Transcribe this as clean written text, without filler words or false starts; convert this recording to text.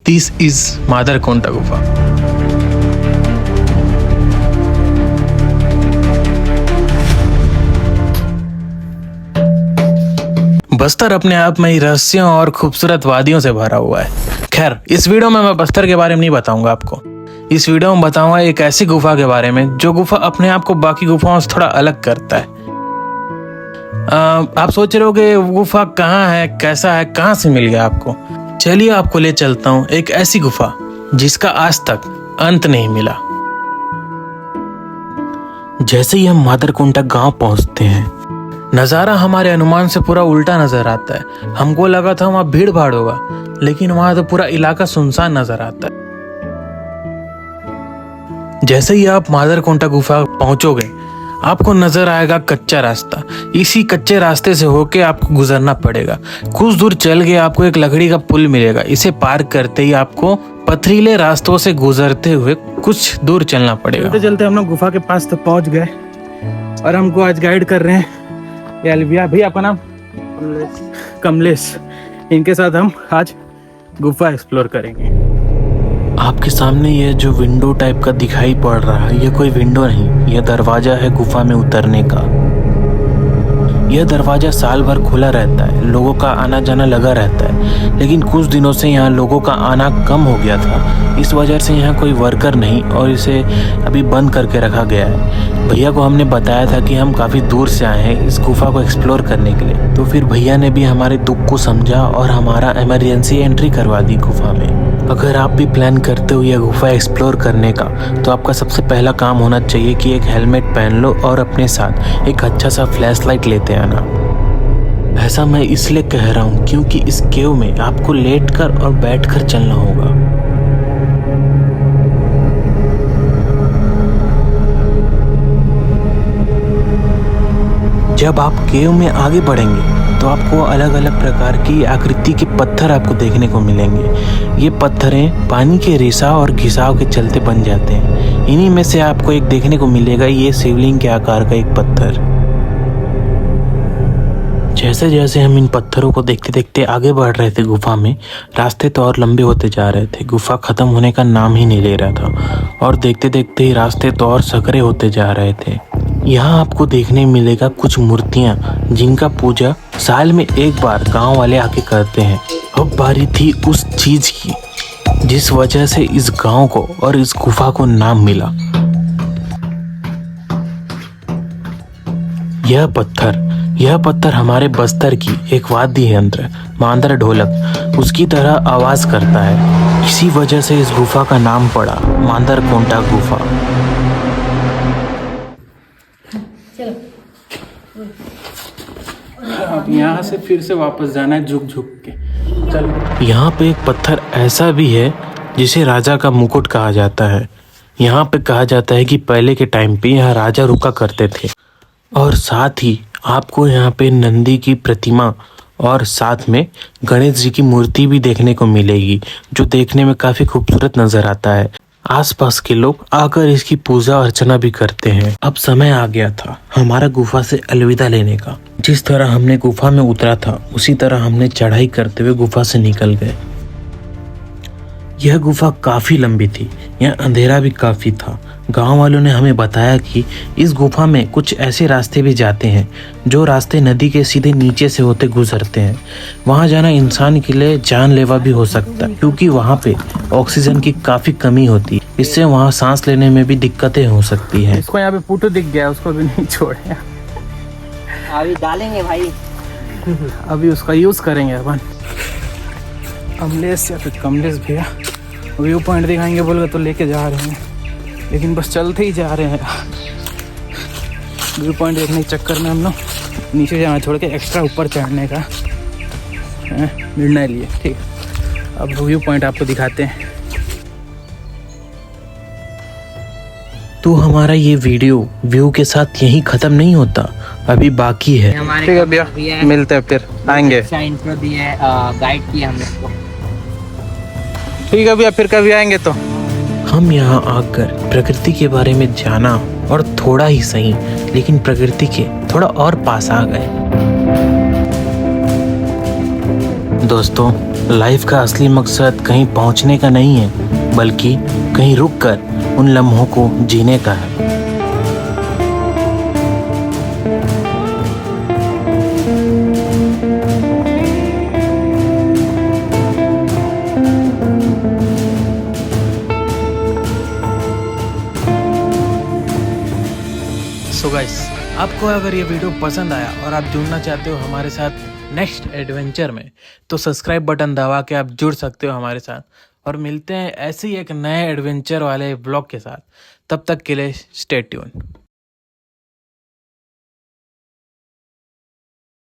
This is मादरकोंटा गुफा। बस्तर अपने आप में ही रहस्यों और खूबसूरत वादियों से भरा हुआ है। खैर, इस वीडियो में मैं बस्तर के बारे में नहीं बताऊंगा आपको। इस वीडियो में बताऊंगा एक ऐसी गुफा के बारे में जो गुफा अपने आप को बाकी गुफाओं से थोड़ा अलग करता है। आप सोच रहे हो कि वो गुफा कहाँ है, कैसा है, कहाँ से मिल गया आपको। चलिए आपको ले चलता हूँ एक ऐसी गुफा जिसका आज तक अंत नहीं मिला। जैसे ही हम मादरकोंटा गांव पहुंचते हैं, नज़ारा हमारे अनुमान से पूरा उल्टा नजर आता है। हमको लगा था वहां भीड़ भाड़ होगा, लेकिन वहां तो पूरा इलाका सुनसान नजर आता है। जैसे ही आप मादरकोंटा गुफा पहुंचोगे, आपको नजर आएगा कच्चा रास्ता। इसी कच्चे रास्ते से होके आपको गुजरना पड़ेगा। कुछ दूर चल के आपको एक लकड़ी का पुल मिलेगा। इसे पार करते ही आपको पथरीले रास्तों से गुजरते हुए कुछ दूर चलना पड़ेगा। चलते चलते हम लोग गुफा के पास तक पहुंच गए और हमको आज गाइड कर रहे हैं ये अलविया भैया, आपका नाम? कमलेश। इनके साथ हम आज गुफा एक्सप्लोर करेंगे। आपके सामने ये जो विंडो टाइप का दिखाई पड़ रहा है, ये कोई विंडो नहीं, यह दरवाजा है गुफा में उतरने का। यह दरवाजा साल भर खुला रहता है, लोगों का आना जाना लगा रहता है, लेकिन कुछ दिनों से यहाँ लोगों का आना कम हो गया था। इस वजह से यहाँ कोई वर्कर नहीं और इसे अभी बंद करके रखा गया है। भैया को हमने बताया था कि हम काफ़ी दूर से आए हैं इस गुफा को एक्सप्लोर करने के लिए, तो फिर भैया ने भी हमारे दुख को समझा और हमारा इमरजेंसी एंट्री करवा दी गुफा में। अगर आप भी प्लान करते हो यह गुफा एक्सप्लोर करने का, तो आपका सबसे पहला काम होना चाहिए कि एक हेलमेट पहन लो और अपने साथ एक अच्छा सा फ्लैश लाइट लेते आना। ऐसा मैं इसलिए कह रहा हूँ क्योंकि इस केव में आपको लेटकर और बैठकर चलना होगा। जब आप केव में आगे बढ़ेंगे तो आपको अलग अलग प्रकार की आकृति के पत्थर आपको देखने को मिलेंगे। ये पत्थरें पानी के रिसाव और घिसाव के चलते बन जाते हैं। इन्हीं में से आपको एक देखने को मिलेगा, ये शिवलिंग के आकार का एक पत्थर। जैसे जैसे हम इन पत्थरों को देखते देखते आगे बढ़ रहे थे गुफा में, रास्ते तो और लंबे होते जा रहे थे। गुफा खत्म होने का नाम ही नहीं ले रहा था और देखते देखते ही रास्ते तो और सकरे होते जा रहे थे। यहाँ आपको देखने मिलेगा कुछ मूर्तियाँ जिनका पूजा साल में एक बार गांव वाले आके करते हैं। अब बारी थी उस चीज की जिस वजह से इस गांव को और इस गुफा को नाम मिला। यह पत्थर हमारे बस्तर की एक वाद्य यंत्र मांदर ढोलक उसकी तरह आवाज करता है। इसी वजह से इस गुफा का नाम पड़ा मादरकोंटा गुफा। अब यहाँ से फिर से वापस जाना है झुक झुक के। चलो। यहाँ पे एक पत्थर ऐसा भी है जिसे राजा का मुकुट कहा जाता है। यहाँ पे कहा जाता है कि पहले के टाइम पे यहाँ राजा रुका करते थे। और साथ ही आपको यहाँ पे नंदी की प्रतिमा और साथ में गणेश जी की मूर्ति भी देखने को मिलेगी, जो देखने में काफी खूबसूरत नजर आता है। आसपास के लोग आकर इसकी पूजा अर्चना भी करते हैं। अब समय आ गया था हमारा गुफा से अलविदा लेने का। जिस तरह हमने गुफा में उतरा था उसी तरह हमने चढ़ाई करते हुए गुफा से निकल गए। यह गुफा काफी लंबी थी, यह अंधेरा भी काफी था। गांव वालों ने हमें बताया कि इस गुफा में कुछ ऐसे रास्ते भी जाते हैं जो रास्ते नदी के सीधे नीचे से होते गुजरते हैं। वहां जाना इंसान के लिए जानलेवा भी हो सकता है, क्योंकि वहां पे ऑक्सीजन की काफी कमी होती है। इससे वहां सांस लेने में भी दिक्कतें हो सकती हैं। इसको यहाँ पे पुटू दिख गया, उसको भी नहीं छोड़े। अभी डालेंगे भाई, अभी उसका यूज करेंगे अपन। अमलेश या फिर कमलेश भैया व्यू पॉइंट दिखाएंगे बोल तो लेके जा रहे हैं, लेकिन बस चलते ही जा रहे हैं। व्यू पॉइंट देखने के चक्कर में हम लोग नीचे जाना छोड़ के एक्स्ट्रा ऊपर चढ़ने का निर्णय लिए। ठीक, अब व्यू पॉइंट आपको दिखाते हैं। तो हमारा ये वीडियो व्यू के साथ यहीं ख़त्म नहीं होता, अभी बाकी है। ठीक है भैया, मिलते हैं फिर, आएंगे। इंट्रो दी है, गाइड किया हमने इसको। ठीक है भैया, फिर कभी आएंगे तो। हम यहाँ आकर प्रकृति के बारे में जाना और थोड़ा ही सही लेकिन प्रकृति के थोड़ा और पास आ गए। दोस्तों, लाइफ का असली मकसद कहीं पहुंचने का नहीं है, बल्कि कहीं रुककर उन लम्हों को जीने का है। सो गाइस, आपको अगर ये वीडियो पसंद आया और आप जुड़ना चाहते हो हमारे साथ नेक्स्ट एडवेंचर में, तो सब्सक्राइब बटन दबा के आप जुड़ सकते हो हमारे साथ। और मिलते हैं ऐसे ही एक नए एडवेंचर वाले ब्लॉग के साथ। तब तक के लिए स्टे ट्यून।